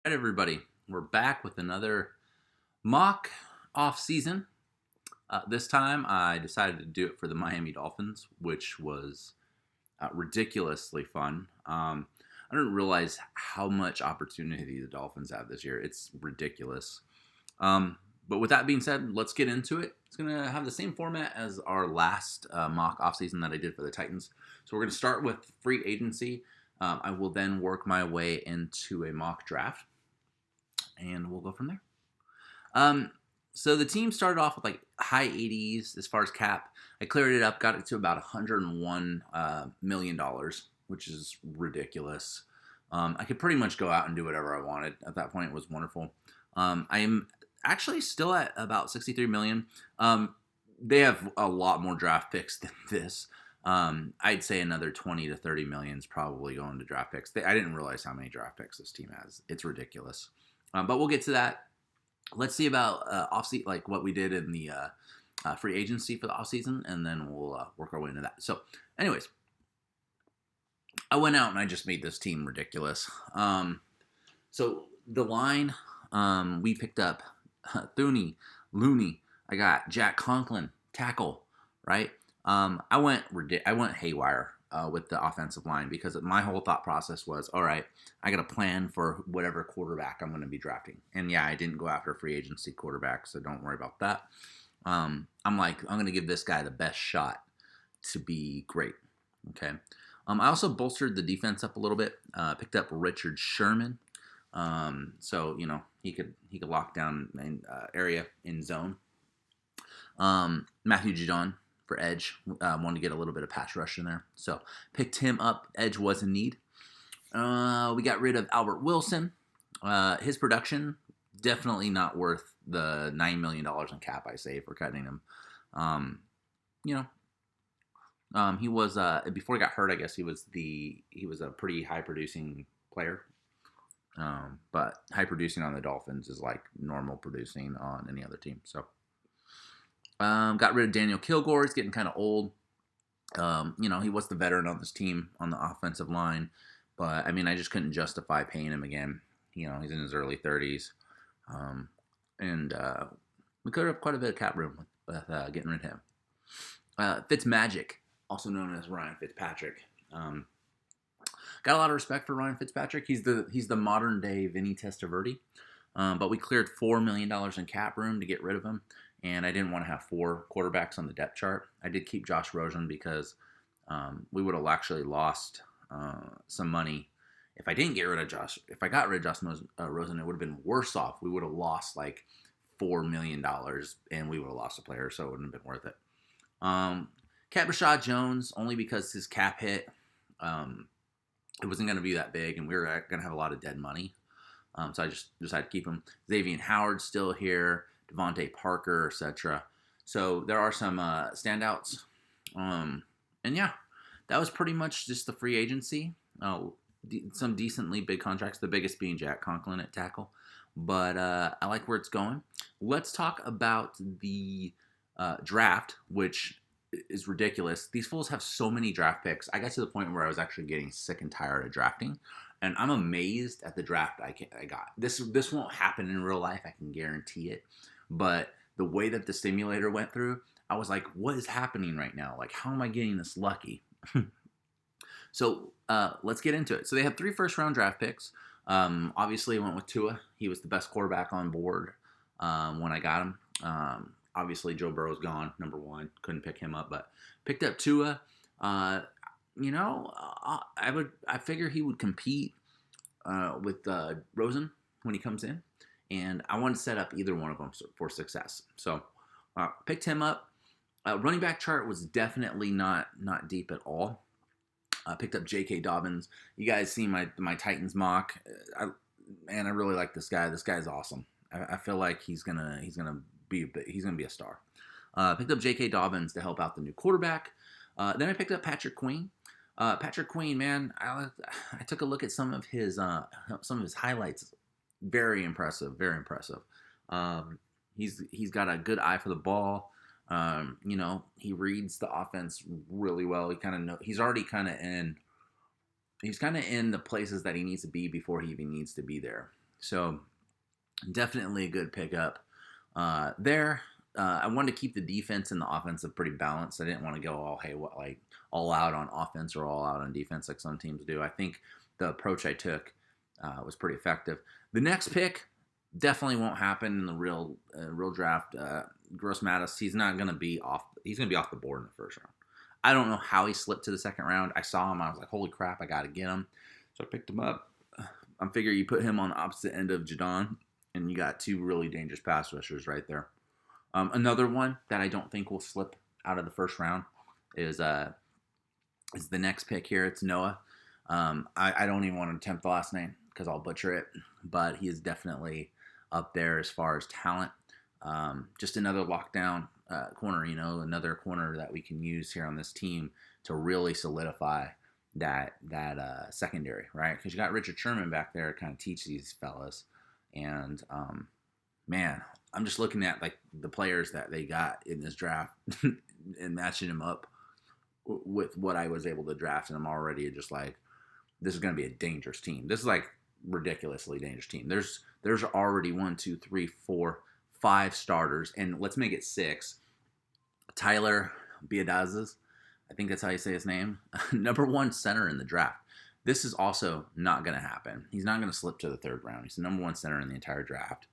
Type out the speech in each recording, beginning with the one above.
All right, everybody, we're back with another mock off season. This time, I decided to do it for the Miami Dolphins, which was ridiculously fun. I didn't realize how much opportunity the Dolphins have this year. It's ridiculous. But with that being said, let's get into it. It's going to have the same format as our last mock offseason that I did for the Titans. So we're going to start with free agency. I will then work my way into a mock draft, and we'll go from there. So the team started off with like high 80s as far as cap. I cleared it up, got it to about $101 million, which is ridiculous. I could pretty much go out and do whatever I wanted. At that point, it was wonderful. I am actually still at about 63 million. They have a lot more draft picks than this. I'd say another 20 to 30 million is probably going to draft picks. I didn't realize how many draft picks this team has. It's ridiculous. But we'll get to that. Let's see about offseason, like what we did in the free agency for the offseason, and then we'll work our way into that. So, anyways, I went out and I just made this team ridiculous. So the line, we picked up Thuney, Looney. I got Jack Conklin, tackle, right? I went haywire with the offensive line because my whole thought process was, all right, I got a plan for whatever quarterback I'm going to be drafting. And yeah, I didn't go after a free agency quarterback, so don't worry about that. I'm going to give this guy the best shot to be great. Okay. I also bolstered the defense up a little bit. Picked up Richard Sherman. So he could lock down an area in zone. Matthew Judon for edge. Wanted to get a little bit of pass rush in there. So picked him up. Edge was in need. We got rid of Albert Wilson. His production, definitely not worth the $9 million in cap I saved for cutting him. He was, before he got hurt, I guess he was a pretty high producing player. But high producing on the Dolphins is like normal producing on any other team. So, got rid of Daniel Kilgore. He's getting kind of old. He was the veteran on this team on the offensive line, but I mean, I just couldn't justify paying him again. He's in his early 30s. And we could have quite a bit of cap room with getting rid of him. Fitzmagic, also known as Ryan Fitzpatrick. Got a lot of respect for Ryan Fitzpatrick. He's the modern day Vinny Testaverde. But we cleared $4 million in cap room to get rid of him. And I didn't want to have 4 quarterbacks on the depth chart. I did keep Josh Rosen because we would have actually lost some money. If I didn't get rid of Josh, if I got rid of Josh Rosen, it would have been worse off. We would have lost like $4 million and we would have lost a player, so it wouldn't have been worth it. Kept Rashad Jones only because his cap hit. It wasn't going to be that big, and we were going to have a lot of dead money. So I just decided to keep him. Xavier Howard's still here, Devontae Parker, etc. So there are some standouts. And yeah, that was pretty much just the free agency. Some decently big contracts, the biggest being Jack Conklin at tackle. But I like where it's going. Let's talk about the draft, which is ridiculous. These fools have so many draft picks. I got to the point where I was actually getting sick and tired of drafting, and I'm amazed at the draft I got. This won't happen in real life, I can guarantee it. But the way that the simulator went through, I was like, what is happening right now? Like, how am I getting this lucky? So let's get into it. So they have 3 first-round draft picks. Obviously, I went with Tua. He was the best quarterback on board when I got him. Obviously, Joe Burrow's gone, number 1. Couldn't pick him up, but picked up Tua. I figure he would compete with Rosen when he comes in, and I want to set up either one of them for success. So picked him up. Running back chart was definitely not deep at all. Picked up J.K. Dobbins. You guys see my Titans mock. I really like this guy. This guy's awesome. I feel like he's gonna be a star. Picked up J.K. Dobbins to help out the new quarterback. Then I picked up Patrick Queen. Patrick Queen, man, I took a look at some of his highlights. Very impressive. Very impressive. He's got a good eye for the ball. He reads the offense really well. He's already kind of in the places that he needs to be before he even needs to be there. So definitely a good pickup there. I wanted to keep the defense and the offensive pretty balanced. I didn't want to go all out on offense or all out on defense like some teams do. I think the approach I took was pretty effective. The next pick definitely won't happen in the real draft. Gross Mattis, he's not going to be off. He's going to be off the board in the first round. I don't know how he slipped to the second round. I saw him. I was like, holy crap, I got to get him. So I picked him up. I'm figuring you put him on the opposite end of Jadon, and you got two really dangerous pass rushers right there. Another one that I don't think will slip out of the first round is the next pick here. It's Noah. I don't even want to attempt the last name because I'll butcher it, but he is definitely up there as far as talent. Just another lockdown corner, another corner that we can use here on this team to really solidify that secondary, right? Because you got Richard Sherman back there to kind of teach these fellas. And, man, I'm just looking at, like, the players that they got in this draft and matching them up with what I was able to draft, and I'm already just like, this is going to be a dangerous team. This is, like, ridiculously dangerous team. There's already 1, 2, 3, 4, 5 starters, and let's make it 6. Tyler Biadasz, I think that's how you say his name, number 1 center in the draft. This is also not going to happen. He's not going to slip to the third round. He's the number 1 center in the entire draft.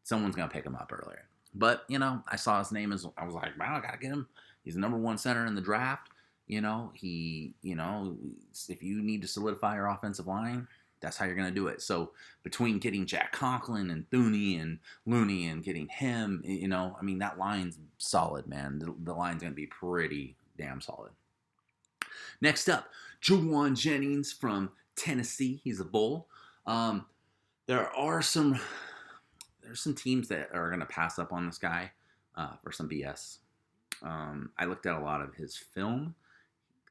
Someone's going to pick him up earlier. But, I saw his name I was like, wow, I got to get him. He's the number 1 center in the draft. If you need to solidify your offensive line, that's how you're going to do it. So between getting Jack Conklin and Thuney and Looney and getting him, that line's solid, man. The line's going to be pretty damn solid. Next up, Juwan Jennings from Tennessee. He's a Bull. There's some teams that are going to pass up on this guy for some BS. I looked at a lot of his film.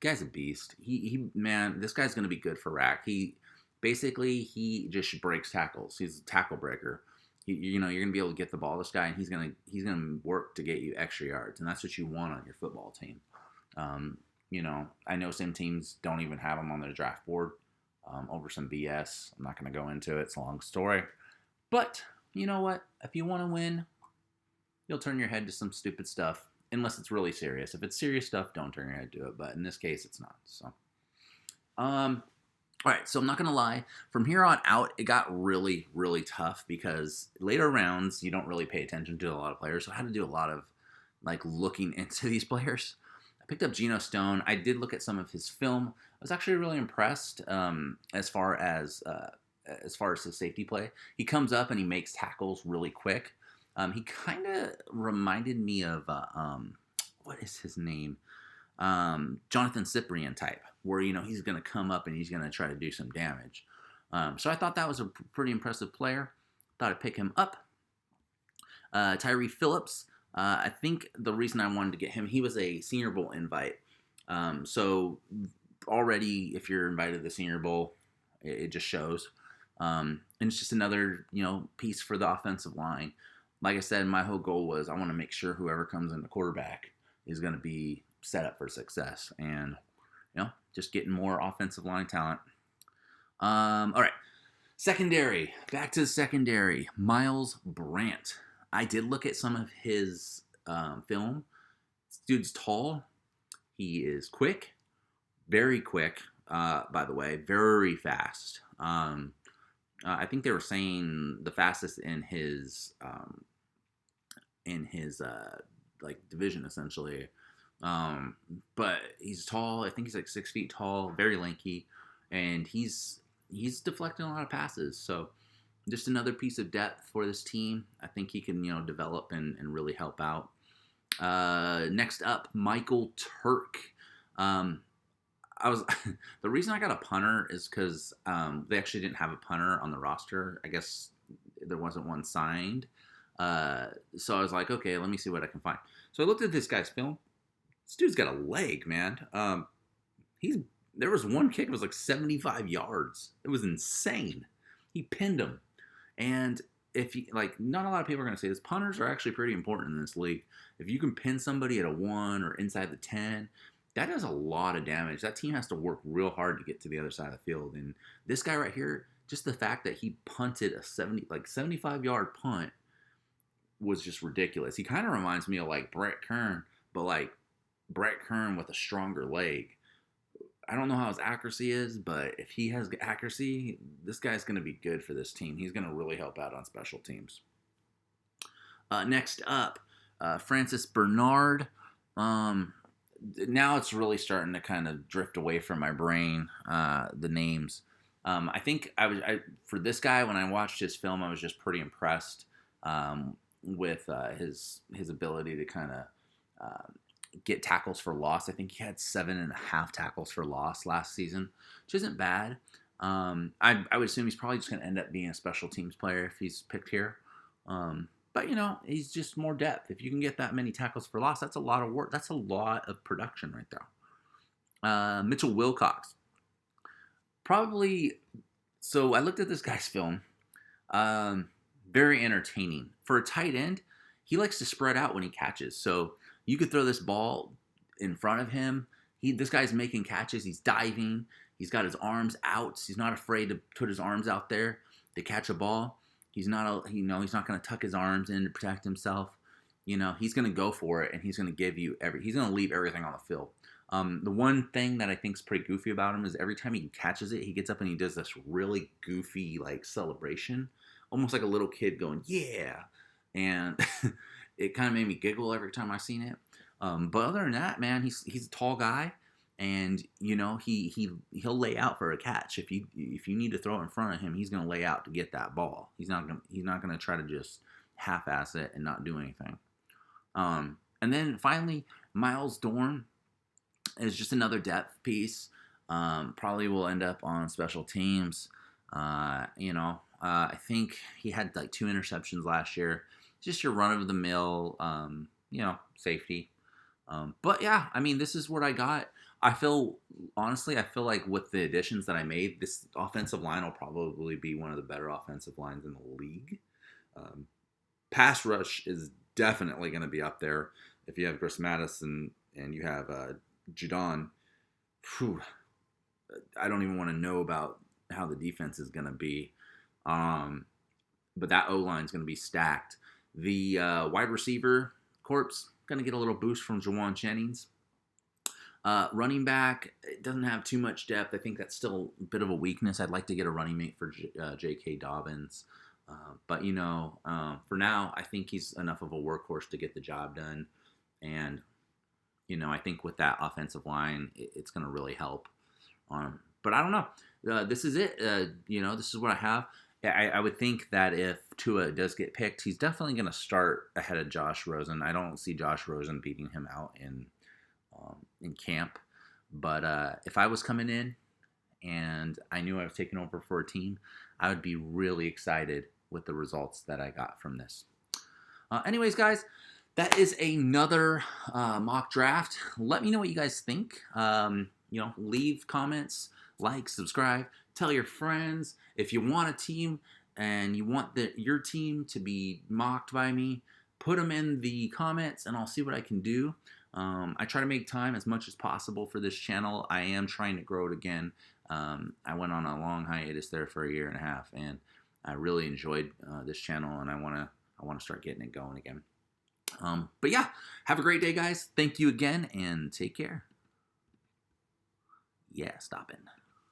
The guy's a beast. This guy's going to be good for Rack. He just breaks tackles. He's a tackle breaker. You're going to be able to get the ball to this guy, and he's going to work to get you extra yards, and that's what you want on your football team. I know some teams don't even have him on their draft board over some BS. I'm not going to go into it. It's a long story. But you know what? If you want to win, you'll turn your head to some stupid stuff, unless it's really serious. If it's serious stuff, don't turn your head to it. But in this case, it's not. So, all right. So I'm not going to lie. From here on out, it got really, really tough because later rounds, you don't really pay attention to a lot of players. So I had to do a lot of looking into these players. I picked up Geno Stone. I did look at some of his film. I was actually really impressed as far as his safety play. He comes up and he makes tackles really quick. He kind of reminded me of, what is his name? Jonathan Cyprien type, where, he's going to come up and he's going to try to do some damage. So I thought that was a pretty impressive player. Thought I'd pick him up. Tyree Phillips. I think the reason I wanted to get him, he was a Senior Bowl invite. So already, if you're invited to the Senior Bowl, it just shows. And it's just another, piece for the offensive line. Like I said, my whole goal was I want to make sure whoever comes in the quarterback is going to be set up for success. And, just getting more offensive line talent. All right. Secondary. Back to the secondary. Miles Brandt. I did look at some of his film. This dude's tall. He is quick. Very quick, by the way. Very fast. I think they were saying the fastest in his division, essentially. But he's tall. I think he's 6 feet tall, very lanky, and he's deflecting a lot of passes. So just another piece of depth for this team. I think he can, develop and really help out. Next up, Michael Turk. The reason I got a punter is because they actually didn't have a punter on the roster. I guess there wasn't one signed. So I was like, okay, let me see what I can find. So I looked at this guy's film. This dude's got a leg, man. There was one kick that was 75 yards. It was insane. He pinned him. And if you not a lot of people are going to say this, punters are actually pretty important in this league. If you can pin somebody at a 1 or inside the 10, that does a lot of damage. That team has to work real hard to get to the other side of the field. And this guy right here, just the fact that he punted a 75-yard punt was just ridiculous. He kind of reminds me of like Brett Kern, but like Brett Kern with a stronger leg. I don't know how his accuracy is, but if he has accuracy, this guy's going to be good for this team. He's going to really help out on special teams. Next up, Francis Bernard. Now it's really starting to kind of drift away from my brain, the names. I think for this guy, when I watched his film, I was just pretty impressed with his ability to kind of get tackles for loss. I think he had 7.5 tackles for loss last season, which isn't bad. I would assume he's probably just going to end up being a special teams player if he's picked here. But, he's just more depth. If you can get that many tackles for loss, that's a lot of work. That's a lot of production right there. Mitchell Wilcox. Probably, so I looked at this guy's film. Very entertaining. For a tight end, he likes to spread out when he catches. So you could throw this ball in front of him. This guy's making catches. He's diving. He's got his arms out. He's not afraid to put his arms out there to catch a ball. He's not going to tuck his arms in to protect himself. He's going to go for it, and he's going to give you he's going to leave everything on the field. The one thing that I think is pretty goofy about him is every time he catches it, he gets up and he does this really goofy like celebration, almost like a little kid going, yeah. And it kind of made me giggle every time I seen it. But other than that, man, he's a tall guy, and he'll lay out for a catch. If you need to throw it in front of him, he's gonna lay out to get that ball. He's not gonna try to just half-ass it and not do anything. And then finally, Miles Dorn is just another depth piece. Probably will end up on special teams. I think he had like 2 interceptions last year. Just your run-of-the-mill, safety. But yeah, I mean, this is what I got. I feel like with the additions that I made, this offensive line will probably be one of the better offensive lines in the league. Pass rush is definitely going to be up there. If you have Chris Madison and you have Judon, I don't even want to know about how the defense is going to be. But that O-line is going to be stacked. The wide receiver corpse going to get a little boost from Jawan Jennings. Running back, it doesn't have too much depth. I think that's still a bit of a weakness. I'd like to get a running mate for J.K. Dobbins. But, for now, I think he's enough of a workhorse to get the job done. And, I think with that offensive line, it's going to really help. But I don't know. This is it. This is what I have. I would think that if Tua does get picked, he's definitely going to start ahead of Josh Rosen. I don't see Josh Rosen beating him out in camp. But if I was coming in and I knew I was taking over for a team, I would be really excited with the results that I got from this. Anyways, guys, that is another mock draft. Let me know what you guys think. Leave comments, like, subscribe, tell your friends. If you want a team and you want your team to be mocked by me, put them in the comments and I'll see what I can do. I try to make time as much as possible for this channel. I am trying to grow it again. I went on a long hiatus there for 1.5 years, and I really enjoyed this channel, and I want to start getting it going again. But yeah, have a great day, guys. Thank you again, and take care. Yeah, stop it.